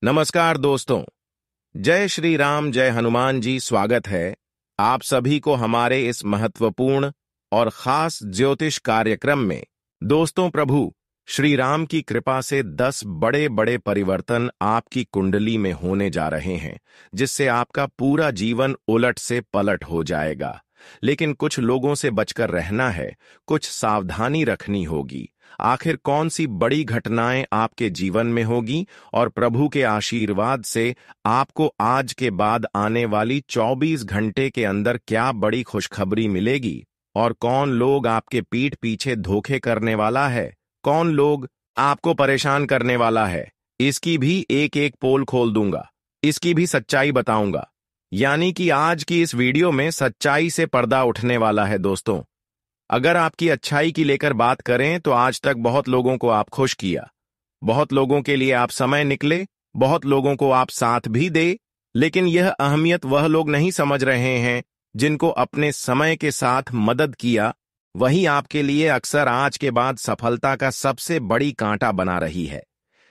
नमस्कार दोस्तों। जय श्री राम, जय हनुमान जी। स्वागत है आप सभी को हमारे इस महत्वपूर्ण और खास ज्योतिष कार्यक्रम में। दोस्तों, प्रभु श्री राम की कृपा से 10 बड़े बड़े परिवर्तन आपकी कुंडली में होने जा रहे हैं, जिससे आपका पूरा जीवन उलट से पलट हो जाएगा। लेकिन कुछ लोगों से बचकर रहना है, कुछ सावधानी रखनी होगी। आखिर कौन सी बड़ी घटनाएं आपके जीवन में होगी और प्रभु के आशीर्वाद से आपको आज के बाद आने वाली 24 घंटे के अंदर क्या बड़ी खुशखबरी मिलेगी, और कौन लोग आपके पीठ पीछे धोखे करने वाला है, कौन लोग आपको परेशान करने वाला है, इसकी भी एक एक पोल खोल दूंगा। इसकी भी सच्चाई बताऊंगा। यानी कि आज की इस वीडियो में सच्चाई से पर्दा उठने वाला है। दोस्तों, अगर आपकी अच्छाई की लेकर बात करें तो आज तक बहुत लोगों को आप खुश किया, बहुत लोगों के लिए आप समय निकले, बहुत लोगों को आप साथ भी दे, लेकिन यह अहमियत वह लोग नहीं समझ रहे हैं जिनको अपने समय के साथ मदद किया। वही आपके लिए अक्सर आज के बाद सफलता का सबसे बड़ी कांटा बना रही है।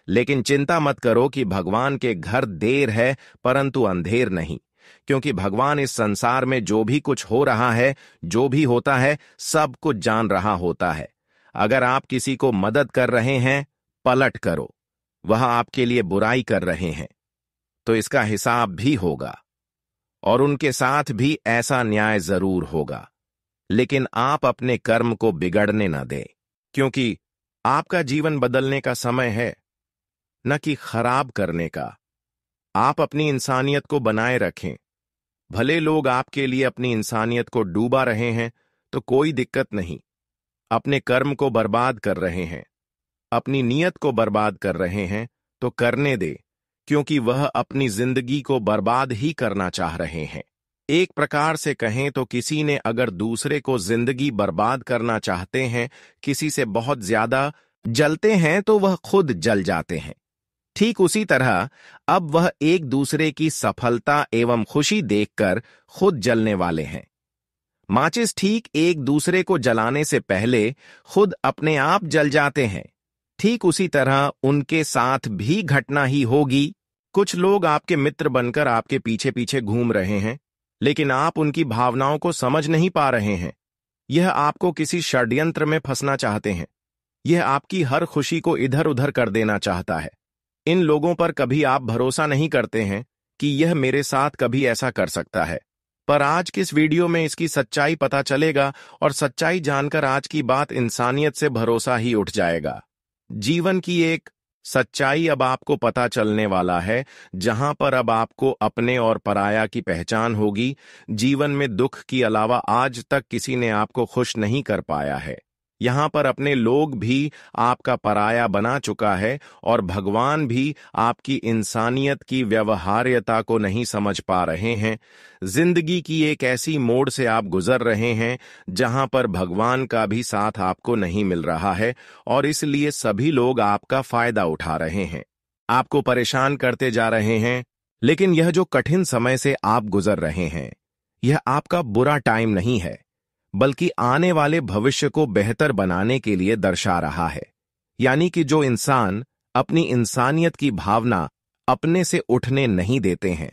लेकिन चिंता मत करो कि भगवान के घर देर है परंतु अंधेर नहीं, क्योंकि भगवान इस संसार में जो भी कुछ हो रहा है, जो भी होता है, सब कुछ जान रहा होता है। अगर आप किसी को मदद कर रहे हैं, पलट करो। वह आपके लिए बुराई कर रहे हैं तो इसका हिसाब भी होगा, और उनके साथ भी ऐसा न्याय जरूर होगा। लेकिन आप अपने कर्म को बिगड़ने न दें, क्योंकि आपका जीवन बदलने का समय है, न कि खराब करने का। आप अपनी इंसानियत को बनाए रखें। भले लोग आपके लिए अपनी इंसानियत को डूबा रहे हैं तो कोई दिक्कत नहीं। अपने कर्म को बर्बाद कर रहे हैं, अपनी नीयत को बर्बाद कर रहे हैं तो करने दे, क्योंकि वह अपनी जिंदगी को बर्बाद ही करना चाह रहे हैं। एक प्रकार से कहें तो किसी ने अगर दूसरे को जिंदगी बर्बाद करना चाहते हैं, किसी से बहुत ज्यादा जलते हैं तो वह खुद जल जाते हैं। ठीक उसी तरह अब वह एक दूसरे की सफलता एवं खुशी देखकर खुद जलने वाले हैं। माचिस ठीक एक दूसरे को जलाने से पहले खुद अपने आप जल जाते हैं। ठीक उसी तरह उनके साथ भी घटना ही होगी। कुछ लोग आपके मित्र बनकर आपके पीछे पीछे घूम रहे हैं, लेकिन आप उनकी भावनाओं को समझ नहीं पा रहे हैं। यह आपको किसी षड्यंत्र में फंसना चाहते हैं। यह आपकी हर खुशी को इधर उधर कर देना चाहता है। इन लोगों पर कभी आप भरोसा नहीं करते हैं कि यह मेरे साथ कभी ऐसा कर सकता है, पर आज की इस वीडियो में इसकी सच्चाई पता चलेगा, और सच्चाई जानकर आज की बात इंसानियत से भरोसा ही उठ जाएगा। जीवन की एक सच्चाई अब आपको पता चलने वाला है, जहां पर अब आपको अपने और पराया की पहचान होगी। जीवन में दुख की अलावा आज तक किसी ने आपको खुश नहीं कर पाया है। यहां पर अपने लोग भी आपका पराया बना चुका है, और भगवान भी आपकी इंसानियत की व्यवहार्यता को नहीं समझ पा रहे हैं। जिंदगी की एक ऐसी मोड़ से आप गुजर रहे हैं जहां पर भगवान का भी साथ आपको नहीं मिल रहा है, और इसलिए सभी लोग आपका फायदा उठा रहे हैं, आपको परेशान करते जा रहे हैं। लेकिन यह जो कठिन समय से आप गुजर रहे हैं, यह आपका बुरा टाइम नहीं है, बल्कि आने वाले भविष्य को बेहतर बनाने के लिए दर्शा रहा है। यानी कि जो इंसान अपनी इंसानियत की भावना अपने से उठने नहीं देते हैं,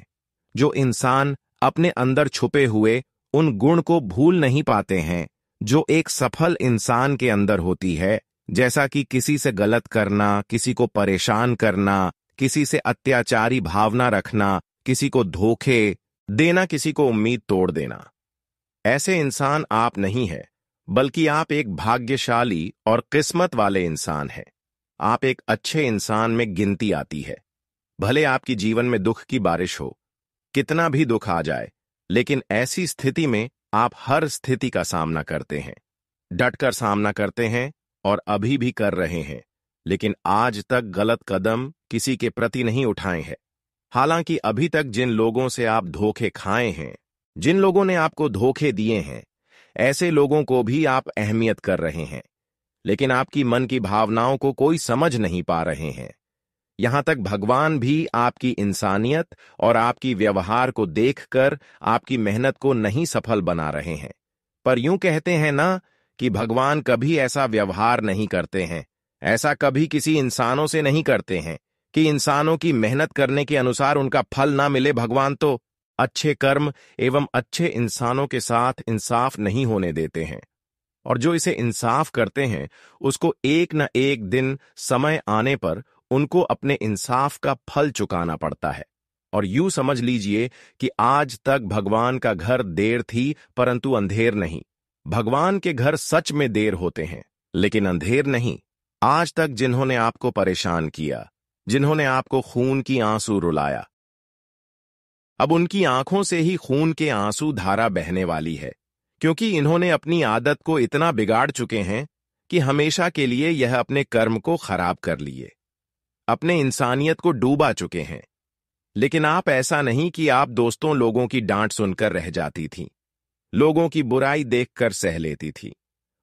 जो इंसान अपने अंदर छुपे हुए उन गुण को भूल नहीं पाते हैं जो एक सफल इंसान के अंदर होती है, जैसा कि किसी से गलत करना, किसी को परेशान करना, किसी से अत्याचारी भावना रखना, किसी को धोखे देना, किसी को उम्मीद तोड़ देना, ऐसे इंसान आप नहीं है, बल्कि आप एक भाग्यशाली और किस्मत वाले इंसान हैं। आप एक अच्छे इंसान में गिनती आती है। भले आपकी जीवन में दुख की बारिश हो, कितना भी दुख आ जाए, लेकिन ऐसी स्थिति में आप हर स्थिति का सामना करते हैं, डटकर सामना करते हैं, और अभी भी कर रहे हैं। लेकिन आज तक गलत कदम किसी के प्रति नहीं उठाए हैं। हालांकि अभी तक जिन लोगों से आप धोखे खाए हैं, जिन लोगों ने आपको धोखे दिए हैं, ऐसे लोगों को भी आप अहमियत कर रहे हैं, लेकिन आपकी मन की भावनाओं को कोई समझ नहीं पा रहे हैं। यहां तक भगवान भी आपकी इंसानियत और आपकी व्यवहार को देखकर आपकी मेहनत को नहीं सफल बना रहे हैं। पर यूं कहते हैं ना कि भगवान कभी ऐसा व्यवहार नहीं करते हैं, ऐसा कभी किसी इंसानों से नहीं करते हैं कि इंसानों की मेहनत करने के अनुसार उनका फल ना मिले, भगवान तो अच्छे कर्म एवं अच्छे इंसानों के साथ इंसाफ नहीं होने देते हैं। और जो इसे इंसाफ करते हैं उसको एक न एक दिन समय आने पर उनको अपने इंसाफ का फल चुकाना पड़ता है। और यूं समझ लीजिए कि आज तक भगवान का घर देर थी परंतु अंधेर नहीं। भगवान के घर सच में देर होते हैं लेकिन अंधेर नहीं। आज तक जिन्होंने आपको परेशान किया, जिन्होंने आपको खून की आंसू रुलाया, अब उनकी आंखों से ही खून के आंसू धारा बहने वाली है, क्योंकि इन्होंने अपनी आदत को इतना बिगाड़ चुके हैं कि हमेशा के लिए यह अपने कर्म को खराब कर लिए, अपने इंसानियत को डूबा चुके हैं। लेकिन आप ऐसा नहीं कि आप दोस्तों लोगों की डांट सुनकर रह जाती थीं, लोगों की बुराई देखकर सह लेती थी।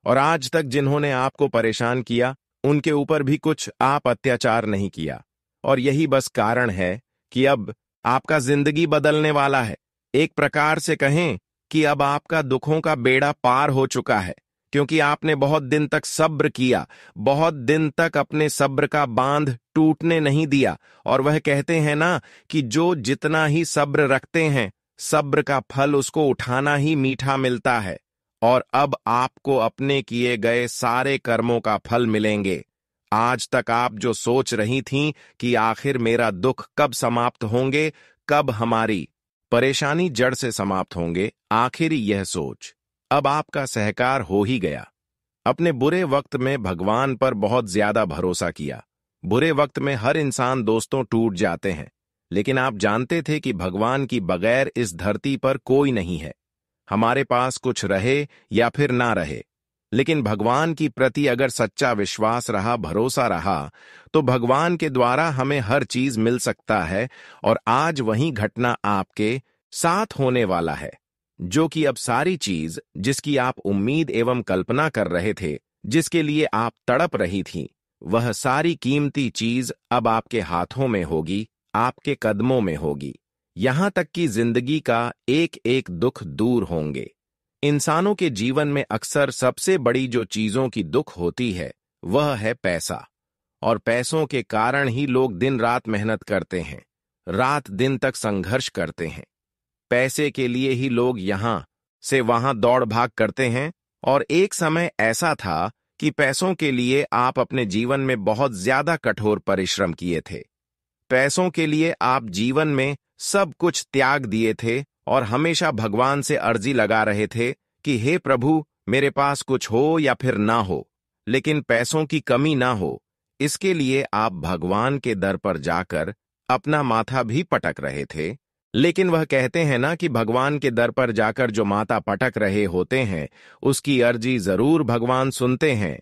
और आज तक जिन्होंने आपको परेशान किया उनके ऊपर भी कुछ आप अत्याचार नहीं किया। और यही बस कारण है कि अब आपका जिंदगी बदलने वाला है। एक प्रकार से कहें कि अब आपका दुखों का बेड़ा पार हो चुका है, क्योंकि आपने बहुत दिन तक सब्र किया, बहुत दिन तक अपने सब्र का बांध टूटने नहीं दिया। और वह कहते हैं ना कि जो जितना ही सब्र रखते हैं, सब्र का फल उसको उठाना ही मीठा मिलता है। और अब आपको अपने किए गए सारे कर्मों का फल मिलेंगे। आज तक आप जो सोच रही थीं कि आखिर मेरा दुख कब समाप्त होंगे, कब हमारी परेशानी जड़ से समाप्त होंगे, आखिर यह सोच अब आपका सहकार हो ही गया। अपने बुरे वक्त में भगवान पर बहुत ज्यादा भरोसा किया। बुरे वक्त में हर इंसान दोस्तों टूट जाते हैं, लेकिन आप जानते थे कि भगवान की बगैर इस धरती पर कोई नहीं है। हमारे पास कुछ रहे या फिर ना रहे, लेकिन भगवान की प्रति अगर सच्चा विश्वास रहा, भरोसा रहा, तो भगवान के द्वारा हमें हर चीज मिल सकता है। और आज वही घटना आपके साथ होने वाला है, जो कि अब सारी चीज जिसकी आप उम्मीद एवं कल्पना कर रहे थे, जिसके लिए आप तड़प रही थीं, वह सारी कीमती चीज अब आपके हाथों में होगी, आपके कदमों में होगी। यहां तक कि जिंदगी का एक एक दुख दूर होंगे। इंसानों के जीवन में अक्सर सबसे बड़ी जो चीजों की दुख होती है वह है पैसा। और पैसों के कारण ही लोग दिन रात मेहनत करते हैं, रात दिन तक संघर्ष करते हैं। पैसे के लिए ही लोग यहां से वहां दौड़ भाग करते हैं। और एक समय ऐसा था कि पैसों के लिए आप अपने जीवन में बहुत ज्यादा कठोर परिश्रम किए थे। पैसों के लिए आप जीवन में सब कुछ त्याग दिए थे और हमेशा भगवान से अर्जी लगा रहे थे कि हे प्रभु, मेरे पास कुछ हो या फिर ना हो, लेकिन पैसों की कमी ना हो। इसके लिए आप भगवान के दर पर जाकर अपना माथा भी पटक रहे थे। लेकिन वह कहते हैं ना कि भगवान के दर पर जाकर जो माथा पटक रहे होते हैं उसकी अर्जी जरूर भगवान सुनते हैं,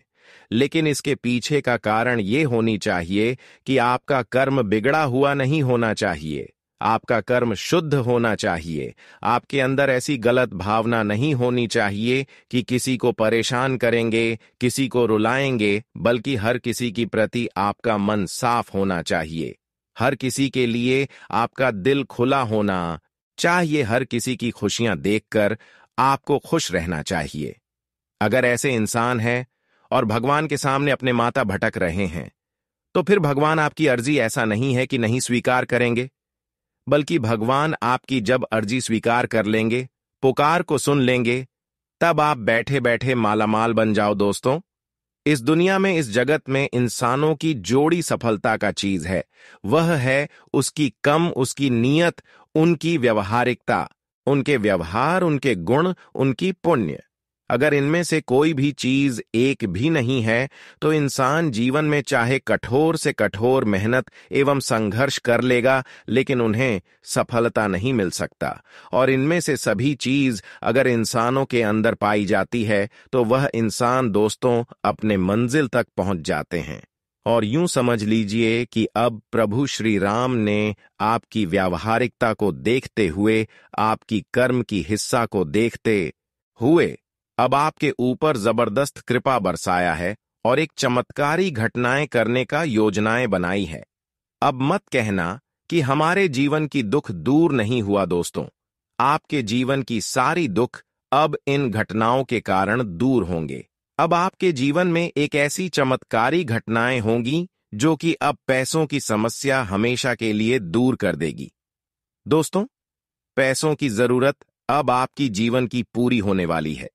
लेकिन इसके पीछे का कारण ये होनी चाहिए कि आपका कर्म बिगड़ा हुआ नहीं होना चाहिए, आपका कर्म शुद्ध होना चाहिए। आपके अंदर ऐसी गलत भावना नहीं होनी चाहिए कि किसी को परेशान करेंगे, किसी को रुलाएंगे, बल्कि हर किसी की प्रति आपका मन साफ होना चाहिए। हर किसी के लिए आपका दिल खुला होना चाहिए। हर किसी की खुशियां देखकर आपको खुश रहना चाहिए। अगर ऐसे इंसान हैं और भगवान के सामने अपने माथा भटक रहे हैं, तो फिर भगवान आपकी अर्जी ऐसा नहीं है कि नहीं स्वीकार करेंगे, बल्कि भगवान आपकी जब अर्जी स्वीकार कर लेंगे, पुकार को सुन लेंगे, तब आप बैठे बैठे मालामाल बन जाओ। दोस्तों, इस दुनिया में, इस जगत में इंसानों की जोड़ी सफलता का चीज है, वह है उसकी कम, उसकी नीयत, उनकी व्यवहारिकता, उनके व्यवहार, उनके गुण, उनकी पुण्य। अगर इनमें से कोई भी चीज एक भी नहीं है तो इंसान जीवन में चाहे कठोर से कठोर मेहनत एवं संघर्ष कर लेगा, लेकिन उन्हें सफलता नहीं मिल सकता। और इनमें से सभी चीज अगर इंसानों के अंदर पाई जाती है तो वह इंसान, दोस्तों, अपने मंजिल तक पहुंच जाते हैं। और यूं समझ लीजिए कि अब प्रभु श्री राम ने आपकी व्यावहारिकता को देखते हुए, आपकी कर्म की हिस्सा को देखते हुए अब आपके ऊपर जबरदस्त कृपा बरसाया है और एक चमत्कारी घटनाएं करने का योजनाएं बनाई है। अब मत कहना कि हमारे जीवन की दुख दूर नहीं हुआ। दोस्तों, आपके जीवन की सारी दुख अब इन घटनाओं के कारण दूर होंगे। अब आपके जीवन में एक ऐसी चमत्कारी घटनाएं होंगी जो कि अब पैसों की समस्या हमेशा के लिए दूर कर देगी। दोस्तों, पैसों की जरूरत अब आपकी जीवन की पूरी होने वाली है।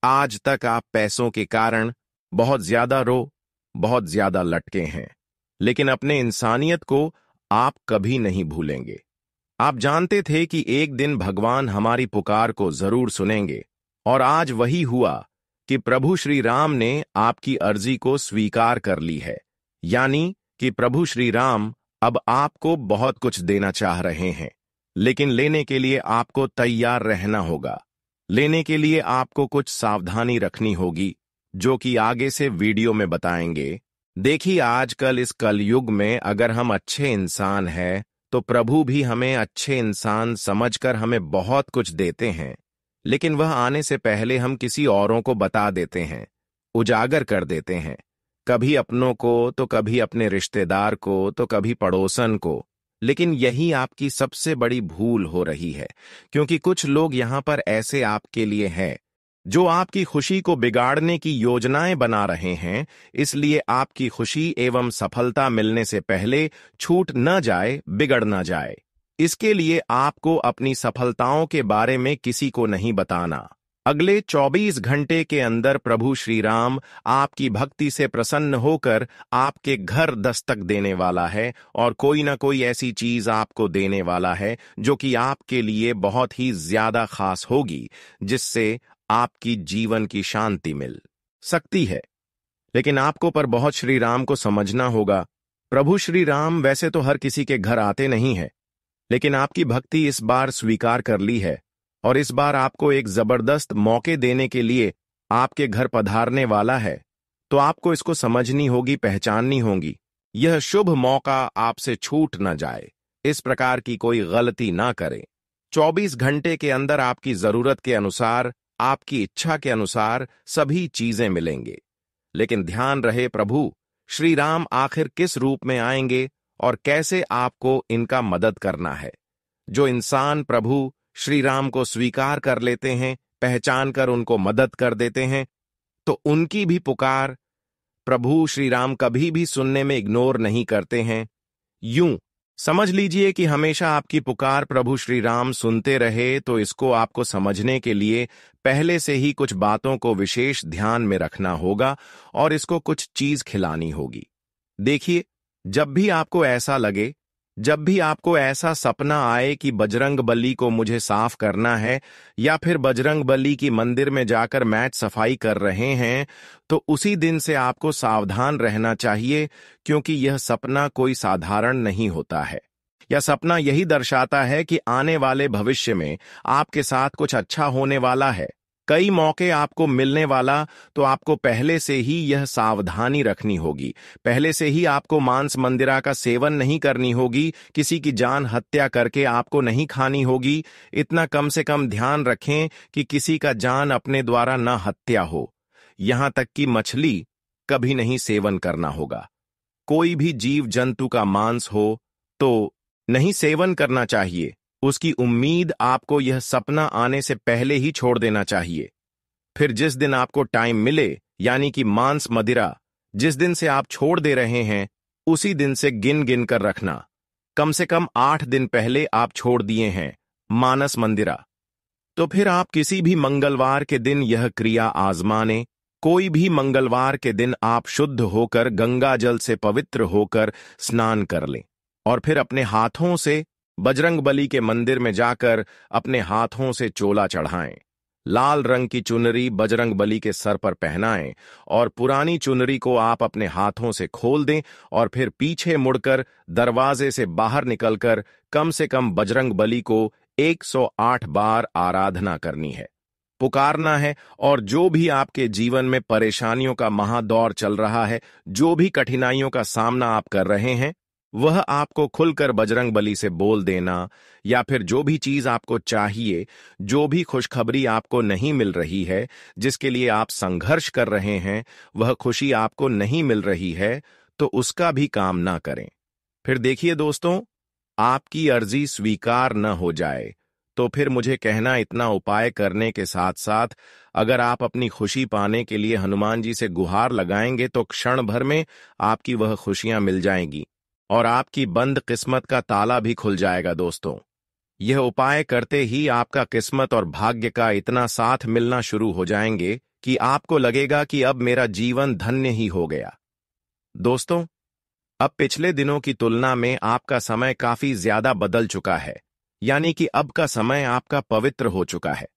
आज तक आप पैसों के कारण बहुत ज्यादा बहुत ज्यादा लटके हैं, लेकिन अपने इंसानियत को आप कभी नहीं भूलेंगे। आप जानते थे कि एक दिन भगवान हमारी पुकार को जरूर सुनेंगे, और आज वही हुआ कि प्रभु श्री राम ने आपकी अर्जी को स्वीकार कर ली है। यानी कि प्रभु श्री राम अब आपको बहुत कुछ देना चाह रहे हैं, लेकिन लेने के लिए आपको तैयार रहना होगा। लेने के लिए आपको कुछ सावधानी रखनी होगी, जो कि आगे से वीडियो में बताएंगे। देखिए, आजकल इस कलयुग में अगर हम अच्छे इंसान हैं तो प्रभु भी हमें अच्छे इंसान समझकर हमें बहुत कुछ देते हैं, लेकिन वह आने से पहले हम किसी औरों को बता देते हैं, उजागर कर देते हैं, कभी अपनों को तो कभी अपने रिश्तेदार को तो कभी पड़ोसन को। लेकिन यही आपकी सबसे बड़ी भूल हो रही है, क्योंकि कुछ लोग यहां पर ऐसे आपके लिए हैं जो आपकी खुशी को बिगाड़ने की योजनाएं बना रहे हैं। इसलिए आपकी खुशी एवं सफलता मिलने से पहले छूट न जाए, बिगड़ न जाए, इसके लिए आपको अपनी सफलताओं के बारे में किसी को नहीं बताना। अगले 24 घंटे के अंदर प्रभु श्री राम आपकी भक्ति से प्रसन्न होकर आपके घर दस्तक देने वाला है, और कोई ना कोई ऐसी चीज आपको देने वाला है जो कि आपके लिए बहुत ही ज्यादा खास होगी, जिससे आपकी जीवन की शांति मिल सकती है। लेकिन आपको पर बहुत श्री राम को समझना होगा। प्रभु श्री राम वैसे तो हर किसी के घर आते नहीं है, लेकिन आपकी भक्ति इस बार स्वीकार कर ली है, और इस बार आपको एक जबरदस्त मौके देने के लिए आपके घर पधारने वाला है। तो आपको इसको समझनी होगी, पहचाननी होगी। यह शुभ मौका आपसे छूट न जाए, इस प्रकार की कोई गलती ना करें। 24 घंटे के अंदर आपकी जरूरत के अनुसार, आपकी इच्छा के अनुसार सभी चीजें मिलेंगे। लेकिन ध्यान रहे, प्रभु श्री राम आखिर किस रूप में आएंगे और कैसे आपको इनका मदद करना है। जो इंसान प्रभु श्री राम को स्वीकार कर लेते हैं, पहचान कर उनको मदद कर देते हैं, तो उनकी भी पुकार प्रभु श्री राम कभी भी सुनने में इग्नोर नहीं करते हैं। यूं समझ लीजिए कि हमेशा आपकी पुकार प्रभु श्री राम सुनते रहे। तो इसको आपको समझने के लिए पहले से ही कुछ बातों को विशेष ध्यान में रखना होगा, और इसको कुछ चीज खिलानी होगी। देखिए, जब भी आपको ऐसा लगे, जब भी आपको ऐसा सपना आए कि बजरंग बली को मुझे साफ करना है, या फिर बजरंग बली की मंदिर में जाकर मैट सफाई कर रहे हैं, तो उसी दिन से आपको सावधान रहना चाहिए, क्योंकि यह सपना कोई साधारण नहीं होता है। यह सपना यही दर्शाता है कि आने वाले भविष्य में आपके साथ कुछ अच्छा होने वाला है, कई मौके आपको मिलने वाला। तो आपको पहले से ही यह सावधानी रखनी होगी। पहले से ही आपको मांस मंदिरा का सेवन नहीं करनी होगी, किसी की जान हत्या करके आपको नहीं खानी होगी। इतना कम से कम ध्यान रखें कि किसी का जान अपने द्वारा न हत्या हो। यहां तक कि मछली कभी नहीं सेवन करना होगा। कोई भी जीव जंतु का मांस हो तो नहीं सेवन करना चाहिए। उसकी उम्मीद आपको यह सपना आने से पहले ही छोड़ देना चाहिए। फिर जिस दिन आपको टाइम मिले, यानी कि मांस मदिरा जिस दिन से आप छोड़ दे रहे हैं, उसी दिन से गिन गिन कर रखना। कम से कम 8 दिन पहले आप छोड़ दिए हैं मांस मंदिरा, तो फिर आप किसी भी मंगलवार के दिन यह क्रिया आजमाने। कोई भी मंगलवार के दिन आप शुद्ध होकर गंगा जल से पवित्र होकर स्नान कर लें, और फिर अपने हाथों से बजरंग बली के मंदिर में जाकर अपने हाथों से चोला चढ़ाएं। लाल रंग की चुनरी बजरंग बली के सर पर पहनाएं, और पुरानी चुनरी को आप अपने हाथों से खोल दें, और फिर पीछे मुड़कर दरवाजे से बाहर निकलकर कम से कम बजरंग बली को 108 बार आराधना करनी है, पुकारना है। और जो भी आपके जीवन में परेशानियों का महादौर चल रहा है, जो भी कठिनाइयों का सामना आप कर रहे हैं, वह आपको खुलकर बजरंग बली से बोल देना। या फिर जो भी चीज आपको चाहिए, जो भी खुशखबरी आपको नहीं मिल रही है, जिसके लिए आप संघर्ष कर रहे हैं, वह खुशी आपको नहीं मिल रही है, तो उसका भी काम ना करें। फिर देखिए दोस्तों, आपकी अर्जी स्वीकार न हो जाए तो फिर मुझे कहना इतना उपाय करने के साथ साथ अगर आप अपनी खुशी पाने के लिए हनुमान जी से गुहार लगाएंगे तो क्षण भर में आपकी वह खुशियां मिल जाएंगी और आपकी बंद किस्मत का ताला भी खुल जाएगा। दोस्तों, यह उपाय करते ही आपका किस्मत और भाग्य का इतना साथ मिलना शुरू हो जाएंगे कि आपको लगेगा कि अब मेरा जीवन धन्य ही हो गया। दोस्तों, अब पिछले दिनों की तुलना में आपका समय काफी ज्यादा बदल चुका है, यानी कि अब का समय आपका पवित्र हो चुका है।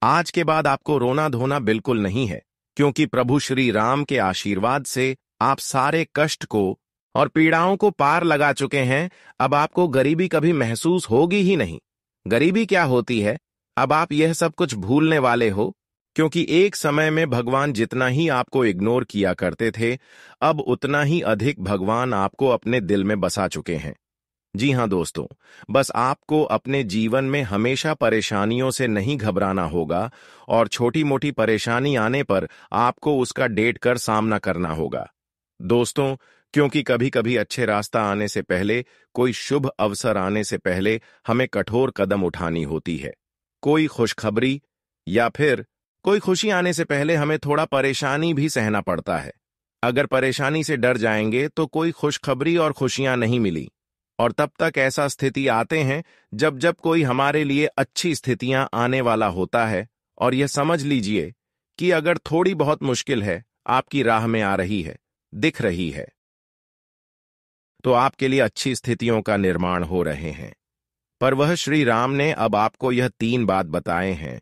आज के बाद आपको रोना धोना बिल्कुल नहीं है, क्योंकि प्रभु श्री राम के आशीर्वाद से आप सारे कष्ट को और पीड़ाओं को पार लगा चुके हैं। अब आपको गरीबी कभी महसूस होगी ही नहीं। गरीबी क्या होती है, अब आप यह सब कुछ भूलने वाले हो, क्योंकि एक समय में भगवान जितना ही आपको इग्नोर किया करते थे, अब उतना ही अधिक भगवान आपको अपने दिल में बसा चुके हैं। जी हाँ दोस्तों, बस आपको अपने जीवन में हमेशा परेशानियों से नहीं घबराना होगा और छोटी मोटी परेशानी आने पर आपको उसका डेट कर सामना करना होगा। दोस्तों, क्योंकि कभी कभी अच्छे रास्ता आने से पहले, कोई शुभ अवसर आने से पहले हमें कठोर कदम उठानी होती है। कोई खुशखबरी या फिर कोई खुशी आने से पहले हमें थोड़ा परेशानी भी सहना पड़ता है। अगर परेशानी से डर जाएंगे तो कोई खुशखबरी और खुशियां नहीं मिली, और तब तक ऐसा स्थिति आते हैं जब जब कोई हमारे लिए अच्छी स्थितियां आने वाला होता है, और यह समझ लीजिए कि अगर थोड़ी बहुत मुश्किल है आपकी राह में आ रही है, दिख रही है, तो आपके लिए अच्छी स्थितियों का निर्माण हो रहे हैं। पर वह श्री राम ने अब आपको यह 3 बात बताए हैं।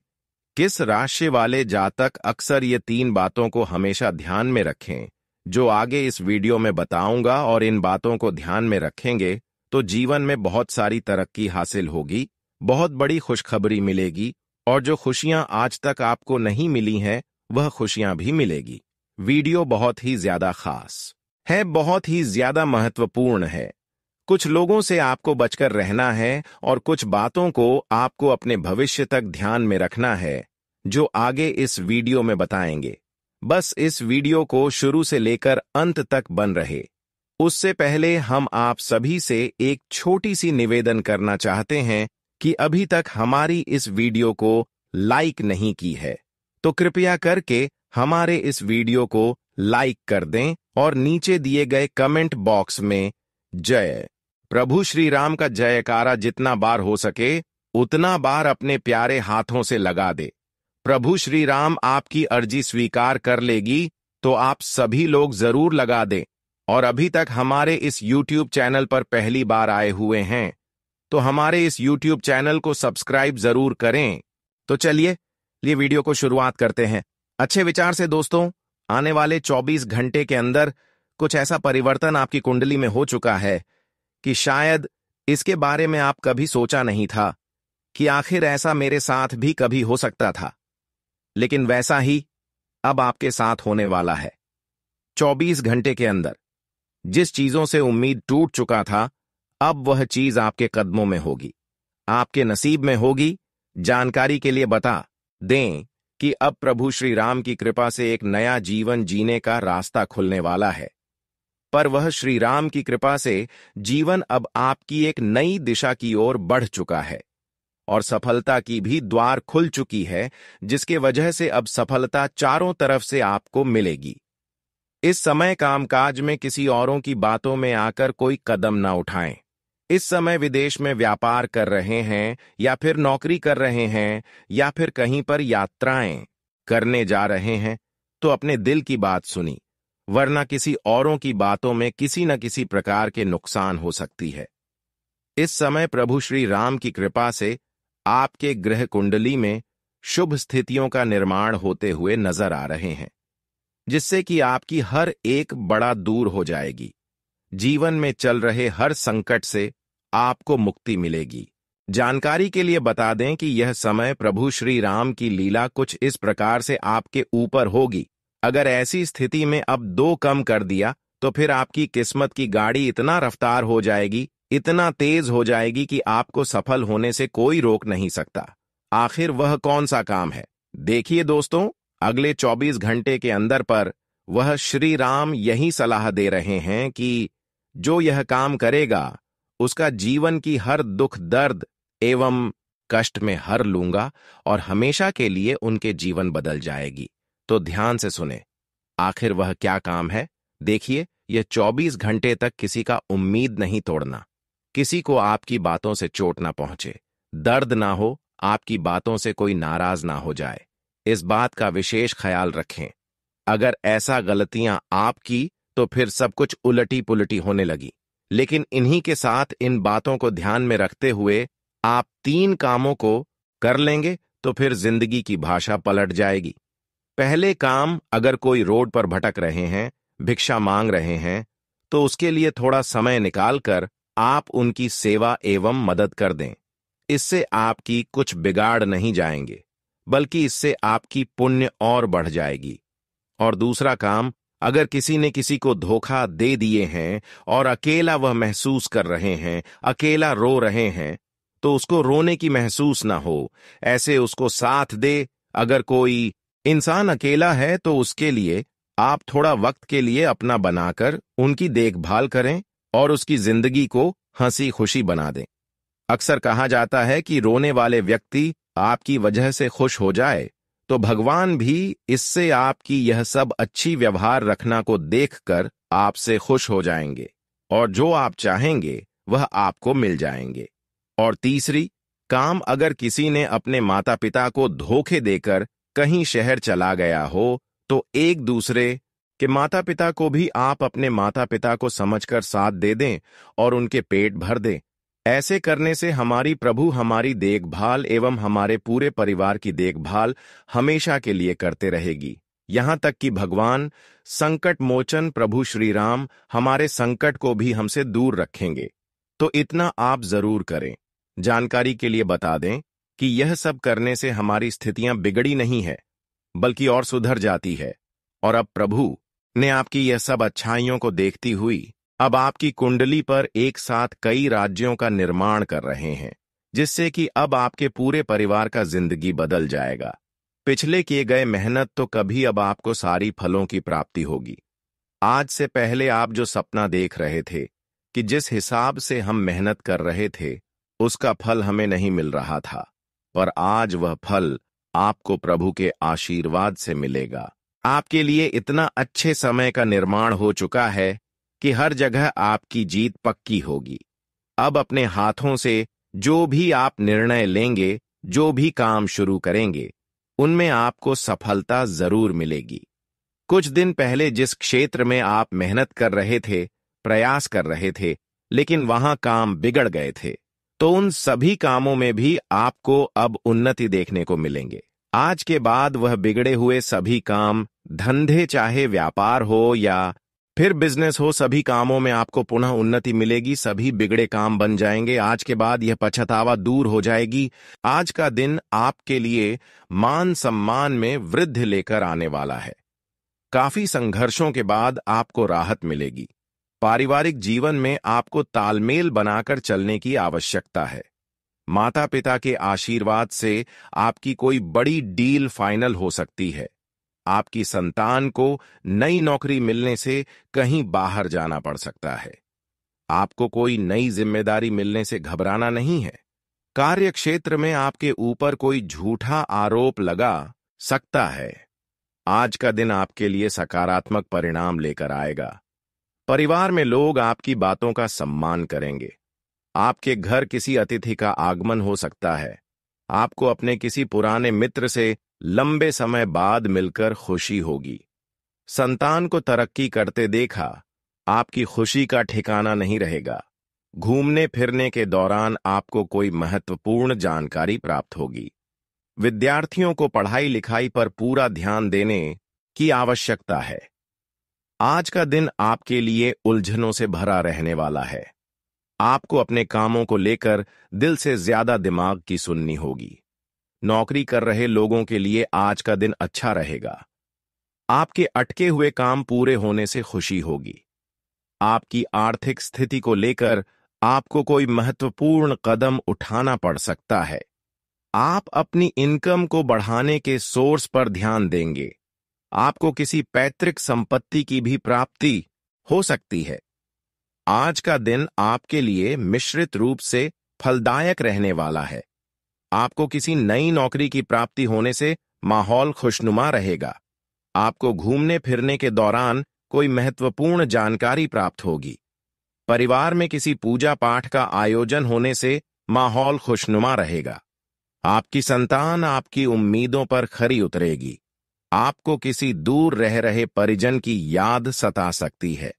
किस राशि वाले जातक अक्सर ये 3 बातों को हमेशा ध्यान में रखें, जो आगे इस वीडियो में बताऊंगा, और इन बातों को ध्यान में रखेंगे तो जीवन में बहुत सारी तरक्की हासिल होगी, बहुत बड़ी खुशखबरी मिलेगी, और जो खुशियां आज तक आपको नहीं मिली हैं वह खुशियां भी मिलेगी। वीडियो बहुत ही ज्यादा खास है, बहुत ही ज्यादा महत्वपूर्ण है। कुछ लोगों से आपको बचकर रहना है और कुछ बातों को आपको अपने भविष्य तक ध्यान में रखना है, जो आगे इस वीडियो में बताएंगे। बस इस वीडियो को शुरू से लेकर अंत तक बन रहे। उससे पहले हम आप सभी से एक छोटी सी निवेदन करना चाहते हैं कि अभी तक हमारी इस वीडियो को लाइक नहीं की है, तो कृपया करके हमारे इस वीडियो को लाइक कर दें और नीचे दिए गए कमेंट बॉक्स में जय प्रभु श्री राम का जयकारा जितना बार हो सके उतना बार अपने प्यारे हाथों से लगा दे। प्रभु श्री राम आपकी अर्जी स्वीकार कर लेगी, तो आप सभी लोग जरूर लगा दें। और अभी तक हमारे इस YouTube चैनल पर पहली बार आए हुए हैं तो हमारे इस YouTube चैनल को सब्सक्राइब जरूर करें। तो चलिए ये वीडियो को शुरुआत करते हैं अच्छे विचार से। दोस्तों, आने वाले 24 घंटे के अंदर कुछ ऐसा परिवर्तन आपकी कुंडली में हो चुका है कि शायद इसके बारे में आप कभी सोचा नहीं था कि आखिर ऐसा मेरे साथ भी कभी हो सकता था, लेकिन वैसा ही अब आपके साथ होने वाला है। 24 घंटे के अंदर जिस चीजों से उम्मीद टूट चुका था, अब वह चीज आपके कदमों में होगी, आपके नसीब में होगी। जानकारी के लिए बता दें कि अब प्रभु श्री राम की कृपा से एक नया जीवन जीने का रास्ता खुलने वाला है। पर वह श्री राम की कृपा से जीवन अब आपकी एक नई दिशा की ओर बढ़ चुका है और सफलता की भी द्वार खुल चुकी है, जिसके वजह से अब सफलता चारों तरफ से आपको मिलेगी। इस समय कामकाज में किसी औरों की बातों में आकर कोई कदम ना उठाएं। इस समय विदेश में व्यापार कर रहे हैं या फिर नौकरी कर रहे हैं या फिर कहीं पर यात्राएं करने जा रहे हैं, तो अपने दिल की बात सुनी, वरना किसी औरों की बातों में किसी न किसी प्रकार के नुकसान हो सकती है। इस समय प्रभु श्री राम की कृपा से आपके ग्रह कुंडली में शुभ स्थितियों का निर्माण होते हुए नजर आ रहे हैं, जिससे कि आपकी हर एक बड़ा दूर हो जाएगी। जीवन में चल रहे हर संकट से आपको मुक्ति मिलेगी। जानकारी के लिए बता दें कि यह समय प्रभु श्री राम की लीला कुछ इस प्रकार से आपके ऊपर होगी। अगर ऐसी स्थिति में अब 2 कम कर दिया तो फिर आपकी किस्मत की गाड़ी इतना रफ्तार हो जाएगी, इतना तेज हो जाएगी कि आपको सफल होने से कोई रोक नहीं सकता। आखिर वह कौन सा काम है? देखिए दोस्तों, अगले 24 घंटे के अंदर पर वह श्री राम यही सलाह दे रहे हैं कि जो यह काम करेगा उसका जीवन की हर दुख दर्द एवं कष्ट में हर लूंगा और हमेशा के लिए उनके जीवन बदल जाएगी। तो ध्यान से सुने, आखिर वह क्या काम है? देखिए, यह 24 घंटे तक किसी का उम्मीद नहीं तोड़ना, किसी को आपकी बातों से चोट ना पहुंचे, दर्द ना हो, आपकी बातों से कोई नाराज ना हो जाए। इस बात का विशेष ख्याल रखें। अगर ऐसा गलतियां आपकी तो फिर सब कुछ उलटी पुलटी होने लगी। लेकिन इन्हीं के साथ इन बातों को ध्यान में रखते हुए आप 3 कामों को कर लेंगे तो फिर जिंदगी की भाषा पलट जाएगी। पहले काम, अगर कोई रोड पर भटक रहे हैं, भिक्षा मांग रहे हैं, तो उसके लिए थोड़ा समय निकालकर आप उनकी सेवा एवं मदद कर दें। इससे आपकी कुछ बिगाड़ नहीं जाएंगे, बल्कि इससे आपकी पुण्य और बढ़ जाएगी। और दूसरा काम, अगर किसी ने किसी को धोखा दे दिए हैं और अकेला वह महसूस कर रहे हैं, अकेला रो रहे हैं, तो उसको रोने की महसूस ना हो, ऐसे उसको साथ दे। अगर कोई इंसान अकेला है तो उसके लिए आप थोड़ा वक्त के लिए अपना बनाकर उनकी देखभाल करें और उसकी जिंदगी को हंसी खुशी बना दें। अक्सर कहा जाता है कि रोने वाले व्यक्ति आपकी वजह से खुश हो जाए, तो भगवान भी इससे आपकी यह सब अच्छी व्यवहार रखना को देखकर आपसे खुश हो जाएंगे और जो आप चाहेंगे वह आपको मिल जाएंगे। और तीसरी काम, अगर किसी ने अपने माता पिता को धोखे देकर कहीं शहर चला गया हो, तो एक दूसरे के माता पिता को भी आप अपने माता पिता को समझकर साथ दे दें और उनके पेट भर दें। ऐसे करने से हमारी प्रभु हमारी देखभाल एवं हमारे पूरे परिवार की देखभाल हमेशा के लिए करते रहेगी। यहां तक कि भगवान संकट मोचन प्रभु श्री राम हमारे संकट को भी हमसे दूर रखेंगे। तो इतना आप जरूर करें। जानकारी के लिए बता दें कि यह सब करने से हमारी स्थितियां बिगड़ी नहीं है, बल्कि और सुधर जाती है। और अब प्रभु ने आपकी यह सब अच्छाइयों को देखती हुई अब आपकी कुंडली पर एक साथ कई राज्यों का निर्माण कर रहे हैं, जिससे कि अब आपके पूरे परिवार का जिंदगी बदल जाएगा। पिछले किए गए मेहनत तो कभी अब आपको सारी फलों की प्राप्ति होगी। आज से पहले आप जो सपना देख रहे थे कि जिस हिसाब से हम मेहनत कर रहे थे उसका फल हमें नहीं मिल रहा था, पर आज वह फल आपको प्रभु के आशीर्वाद से मिलेगा। आपके लिए इतना अच्छे समय का निर्माण हो चुका है कि हर जगह आपकी जीत पक्की होगी। अब अपने हाथों से जो भी आप निर्णय लेंगे, जो भी काम शुरू करेंगे, उनमें आपको सफलता जरूर मिलेगी। कुछ दिन पहले जिस क्षेत्र में आप मेहनत कर रहे थे, प्रयास कर रहे थे, लेकिन वहां काम बिगड़ गए थे, तो उन सभी कामों में भी आपको अब उन्नति देखने को मिलेंगे। आज के बाद वह बिगड़े हुए सभी काम, धंधे चाहे व्यापार हो या फिर बिजनेस हो, सभी कामों में आपको पुनः उन्नति मिलेगी। सभी बिगड़े काम बन जाएंगे। आज के बाद यह पछतावा दूर हो जाएगी। आज का दिन आपके लिए मान सम्मान में वृद्धि लेकर आने वाला है। काफी संघर्षों के बाद आपको राहत मिलेगी। पारिवारिक जीवन में आपको तालमेल बनाकर चलने की आवश्यकता है। माता पिता के आशीर्वाद से आपकी कोई बड़ी डील फाइनल हो सकती है। आपकी संतान को नई नौकरी मिलने से कहीं बाहर जाना पड़ सकता है। आपको कोई नई जिम्मेदारी मिलने से घबराना नहीं है। कार्य क्षेत्र में आपके ऊपर कोई झूठा आरोप लगा सकता है। आज का दिन आपके लिए सकारात्मक परिणाम लेकर आएगा। परिवार में लोग आपकी बातों का सम्मान करेंगे। आपके घर किसी अतिथि का आगमन हो सकता है। आपको अपने किसी पुराने मित्र से लंबे समय बाद मिलकर खुशी होगी। संतान को तरक्की करते देखा, आपकी खुशी का ठिकाना नहीं रहेगा। घूमने फिरने के दौरान आपको कोई महत्वपूर्ण जानकारी प्राप्त होगी। विद्यार्थियों को पढ़ाई लिखाई पर पूरा ध्यान देने की आवश्यकता है। आज का दिन आपके लिए उलझनों से भरा रहने वाला है। आपको अपने कामों को लेकर दिल से ज्यादा दिमाग की सुननी होगी। नौकरी कर रहे लोगों के लिए आज का दिन अच्छा रहेगा। आपके अटके हुए काम पूरे होने से खुशी होगी। आपकी आर्थिक स्थिति को लेकर आपको कोई महत्वपूर्ण कदम उठाना पड़ सकता है। आप अपनी इनकम को बढ़ाने के सोर्स पर ध्यान देंगे। आपको किसी पैतृक संपत्ति की भी प्राप्ति हो सकती है। आज का दिन आपके लिए मिश्रित रूप से फलदायक रहने वाला है। आपको किसी नई नौकरी की प्राप्ति होने से माहौल खुशनुमा रहेगा। आपको घूमने फिरने के दौरान कोई महत्वपूर्ण जानकारी प्राप्त होगी। परिवार में किसी पूजा पाठ का आयोजन होने से माहौल खुशनुमा रहेगा। आपकी संतान आपकी उम्मीदों पर खरी उतरेगी। आपको किसी दूर रह रहे परिजन की याद सता सकती है।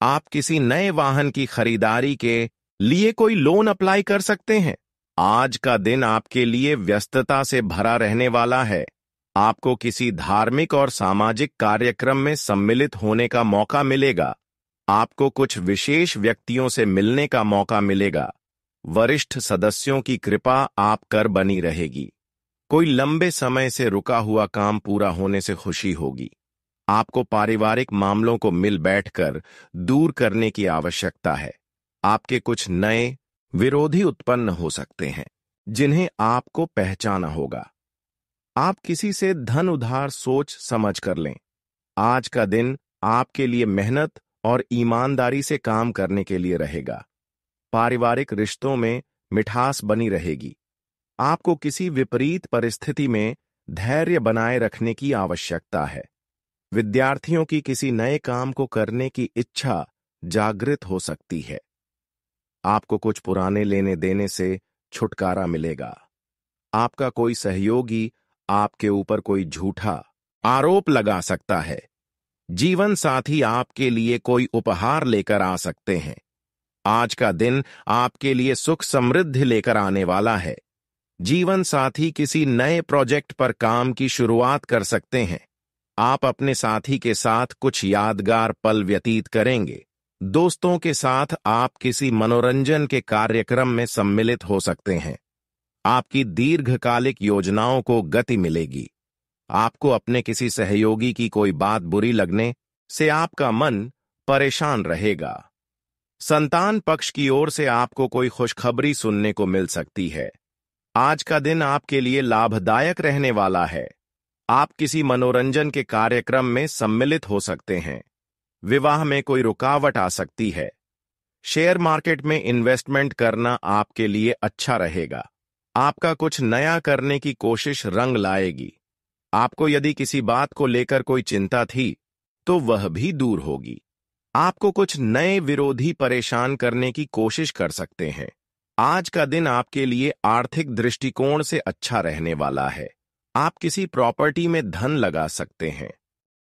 आप किसी नए वाहन की खरीदारी के लिए कोई लोन अप्लाई कर सकते हैं। आज का दिन आपके लिए व्यस्तता से भरा रहने वाला है। आपको किसी धार्मिक और सामाजिक कार्यक्रम में सम्मिलित होने का मौका मिलेगा। आपको कुछ विशेष व्यक्तियों से मिलने का मौका मिलेगा। वरिष्ठ सदस्यों की कृपा आप पर बनी रहेगी। कोई लंबे समय से रुका हुआ काम पूरा होने से खुशी होगी। आपको पारिवारिक मामलों को मिल बैठकर दूर करने की आवश्यकता है। आपके कुछ नए विरोधी उत्पन्न हो सकते हैं, जिन्हें आपको पहचाना होगा। आप किसी से धन उधार सोच समझ कर लें। आज का दिन आपके लिए मेहनत और ईमानदारी से काम करने के लिए रहेगा। पारिवारिक रिश्तों में मिठास बनी रहेगी। आपको किसी विपरीत परिस्थिति में धैर्य बनाए रखने की आवश्यकता है। विद्यार्थियों की किसी नए काम को करने की इच्छा जागृत हो सकती है। आपको कुछ पुराने लेने देने से छुटकारा मिलेगा। आपका कोई सहयोगी आपके ऊपर कोई झूठा आरोप लगा सकता है। जीवन साथी आपके लिए कोई उपहार लेकर आ सकते हैं। आज का दिन आपके लिए सुख समृद्धि लेकर आने वाला है। जीवन साथी किसी नए प्रोजेक्ट पर काम की शुरुआत कर सकते हैं। आप अपने साथी के साथ कुछ यादगार पल व्यतीत करेंगे। दोस्तों के साथ आप किसी मनोरंजन के कार्यक्रम में सम्मिलित हो सकते हैं। आपकी दीर्घकालिक योजनाओं को गति मिलेगी। आपको अपने किसी सहयोगी की कोई बात बुरी लगने से आपका मन परेशान रहेगा। संतान पक्ष की ओर से आपको कोई खुशखबरी सुनने को मिल सकती है। आज का दिन आपके लिए लाभदायक रहने वाला है। आप किसी मनोरंजन के कार्यक्रम में सम्मिलित हो सकते हैं। विवाह में कोई रुकावट आ सकती है। शेयर मार्केट में इन्वेस्टमेंट करना आपके लिए अच्छा रहेगा। आपका कुछ नया करने की कोशिश रंग लाएगी। आपको यदि किसी बात को लेकर कोई चिंता थी, तो वह भी दूर होगी। आपको कुछ नए विरोधी परेशान करने की कोशिश कर सकते हैं। आज का दिन आपके लिए आर्थिक दृष्टिकोण से अच्छा रहने वाला है। आप किसी प्रॉपर्टी में धन लगा सकते हैं।